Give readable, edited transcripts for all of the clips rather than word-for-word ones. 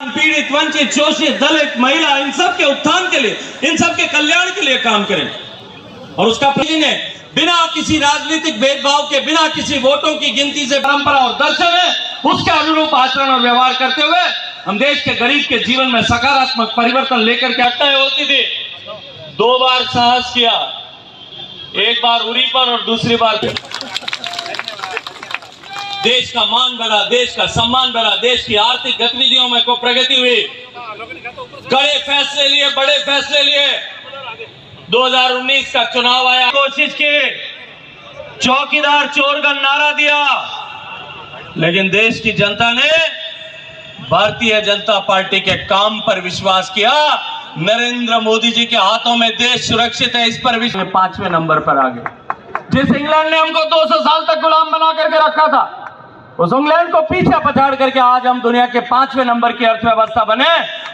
पीड़ित, वंचित, शोषित, दलित, महिला, इन सब के उत्थान के लिए, इन सब के कल्याण के लिए काम करें। और उसका ने बिना किसी राजनीतिक भेदभाव के, बिना किसी वोटों की गिनती से परंपरा और दर्शन है उसके अनुरूप आचरण और व्यवहार करते हुए हम देश के गरीब के जीवन में सकारात्मक परिवर्तन लेकर के घटनाएं होती थी। 2 बार साहस किया, एक बार उरी पर और दूसरी बार देश का मान बढ़ा, देश का सम्मान बढ़ा, देश की आर्थिक गतिविधियों में को प्रगति हुई, कड़े फैसले लिए, बड़े फैसले लिए। 2019 का चुनाव आया, कोशिश की, चौकीदार चोर का नारा दिया, लेकिन देश की जनता ने भारतीय जनता पार्टी के काम पर विश्वास किया। नरेंद्र मोदी जी के हाथों में देश सुरक्षित है, इस पर 5वें नंबर पर आ गए। जिस इंग्लैंड ने हमको 200 साल तक गुलाम बना करके रखा था, उस इंग्लैंड को पीछे पछाड़ करके आज हम दुनिया के 5वें नंबर की अर्थव्यवस्था बने।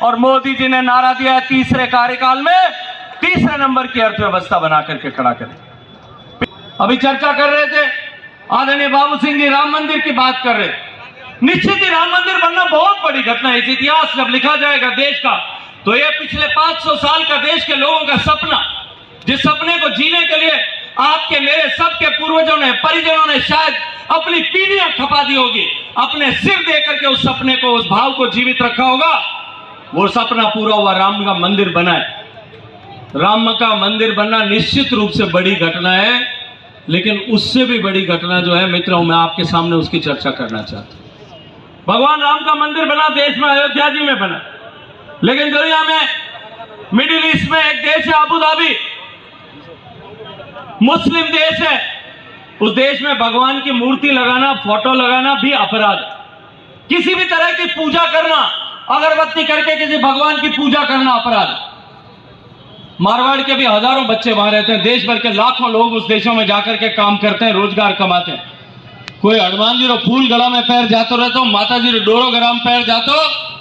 और मोदी जी ने नारा दिया है तीसरे कार्यकाल में तीसरे नंबर की अर्थव्यवस्था बना करके खड़ा करें। अभी चर्चा कर रहे थे, आदरणीय बाबू सिंह जी राम मंदिर की बात कर रहे। निश्चित ही राम मंदिर बनना बहुत बड़ी घटना है। इस इतिहास जब लिखा जाएगा देश का, तो ये पिछले 500 साल का देश के लोगों का सपना, जिस सपने को जीने के लिए आपके मेरे सबके पूर्वजों ने, परिजनों ने शायद अपनी पीढ़ियां खपा दी होगी, अपने सिर दे करके उस सपने को, उस भाव को जीवित रखा होगा। वो सपना पूरा हुआ, राम का मंदिर बना है। राम का मंदिर बनना निश्चित रूप से बड़ी घटना है, लेकिन उससे भी बड़ी घटना जो है मित्रों, मैं आपके सामने उसकी चर्चा करना चाहता हूं। भगवान राम का मंदिर बना देश में, अयोध्या जी में बना, लेकिन दुनिया में, मिडिल ईस्ट में एक देश है अबू धाबी, मुस्लिम देश है। उस देश में भगवान की मूर्ति लगाना, फोटो लगाना भी अपराध है। किसी भी तरह की पूजा करना, अगरबत्ती करके किसी भगवान की पूजा करना अपराध है। मारवाड़ के भी हजारों बच्चे वहां रहते हैं, देश भर के लाखों लोग उस देशों में जाकर के काम करते हैं, रोजगार कमाते हैं। कोई हनुमान जी रो फूल गला में पैर जातो रहता हूं, माता जी रो डोरो ग्राम पैर जातो,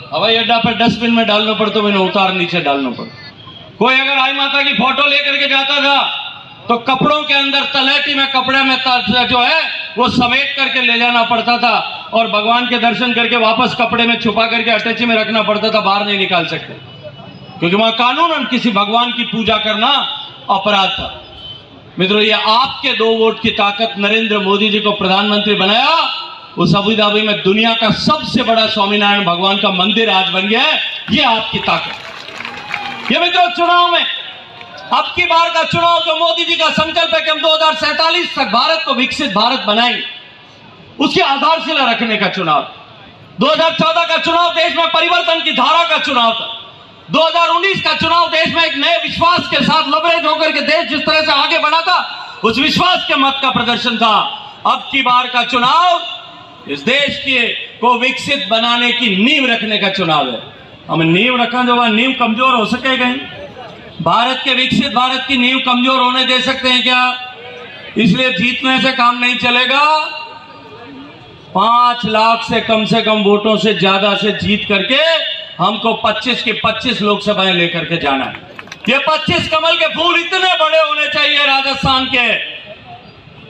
हवाई अड्डा पर डस्टबिन में डालना पड़ता, मैंने उतार नीचे डालना पड़ता। कोई अगर आई माता की फोटो लेकर के जाता था तो कपड़ों के अंदर तलेटी में, कपड़े में जो है वो समेट करके ले जाना पड़ता था, और भगवान के दर्शन करके वापस कपड़े में छुपा करके अटैची में रखना पड़ता था, बाहर नहीं निकाल सकते, क्योंकि वहां कानूनन किसी भगवान की पूजा करना अपराध था। मित्रों, ये आपके 2 वोट की ताकत नरेंद्र मोदी जी को प्रधानमंत्री बनाया। उस अबू धाबी में दुनिया का सबसे बड़ा स्वामीनारायण भगवान का मंदिर आज बन गया है, ये आपकी ताकत। ये मित्रों, चुनाव में अब की बार का चुनाव जो मोदी जी का संकल्प है कि हम 2047 तक भारत को विकसित भारत बनाएंगे, उसकी आधारशिला रखने का चुनाव। 2014 का चुनाव देश में परिवर्तन की धारा का चुनाव था। 2019 का चुनाव देश में एक नए विश्वास के साथ लबरेज होकर के देश जिस तरह से आगे बढ़ा था, उस विश्वास के मत का प्रदर्शन था। अब की बार का चुनाव इस देश के को विकसित बनाने की नींव रखने का चुनाव है। हमें नींव रखना, जो नींव कमजोर हो सकेगा ही, भारत के विकसित भारत की नींव कमजोर होने दे सकते हैं क्या? इसलिए जीतने से काम नहीं चलेगा। 5 लाख से कम वोटों से ज्यादा से जीत करके हमको 25 की 25 लोकसभाएं लेकर के जाना है। ये 25 कमल के फूल इतने बड़े होने चाहिए राजस्थान के,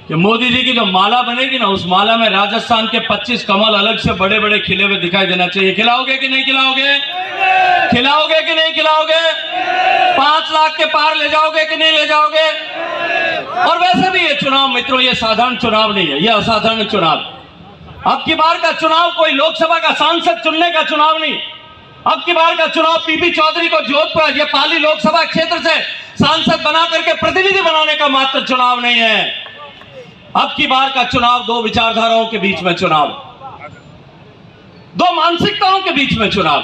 कि मोदी जी की जो माला बनेगी ना, उस माला में राजस्थान के 25 कमल अलग से बड़े बड़े खिले हुए दिखाई देना चाहिए। खिलाओगे कि नहीं खिलाओगे? खिलाओगे कि नहीं खिलाओगे? 5 लाख के पार ले जाओगे कि नहीं ले जाओगे? और वैसे भी ये चुनाव मित्रों, ये साधारण चुनाव नहीं है, ये असाधारण चुनाव। अब की बार का चुनाव कोई लोकसभा का सांसद चुनने का चुनाव नहीं। अब की बार का चुनाव पीपी चौधरी को जोधपुर, ये पाली लोकसभा क्षेत्र से सांसद बना करके प्रतिनिधि बनाने का मात्र चुनाव नहीं है। अब की बार का चुनाव 2 विचारधाराओं के बीच में चुनाव, 2 मानसिकताओं के बीच में चुनाव।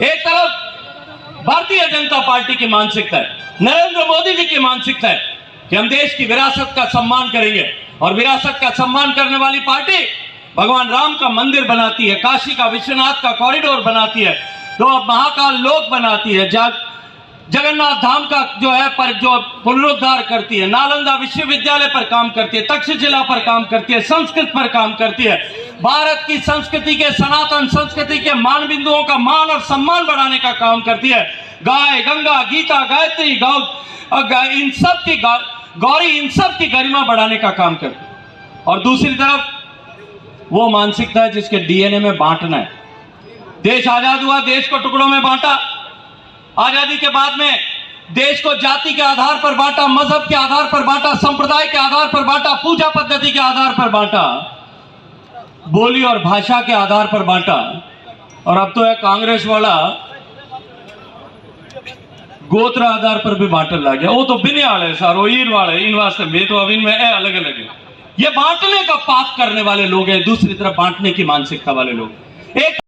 एक तरफ भारतीय जनता पार्टी की मानसिकता है, नरेंद्र मोदी जी की मानसिकता है कि हम देश की विरासत का सम्मान करेंगे, और विरासत का सम्मान करने वाली पार्टी भगवान राम का मंदिर बनाती है, काशी का विश्वनाथ का कॉरिडोर बनाती है, तो महाकाल लोक बनाती है, जगन्नाथ धाम का जो है पर जो पुनरुद्धार करती है, नालंदा विश्वविद्यालय पर काम करती है, तक्षशिला पर काम करती है, संस्कृत पर काम करती है, भारत की संस्कृति के, सनातन संस्कृति के मान बिंदुओं का मान और सम्मान बढ़ाने का काम करती है। गाय, गंगा, गीता, गायत्री, इन सब की गौरी, इन सब की गरिमा बढ़ाने का काम करती है। और दूसरी तरफ वो मानसिकता है जिसके डीएनए में बांटना है, देश आजाद हुआ, देश को टुकड़ों में बांटा। आजादी के बाद में देश को जाति के आधार पर बांटा, मजहब के आधार पर बांटा, संप्रदाय के आधार पर बांटा, पूजा पद्धति के आधार पर बांटा, बोली और भाषा के आधार पर बांटा। और अब तो है कांग्रेस वाला गोत्र आधार पर भी बांटने लग गया। वो तो बिने वाले सारो ईर वाले इन वास्ते में तो अब इनमें अलग अलग है। ये बांटने का पाप करने वाले लोग हैं, दूसरी तरफ बांटने की मानसिकता वाले लोग। एक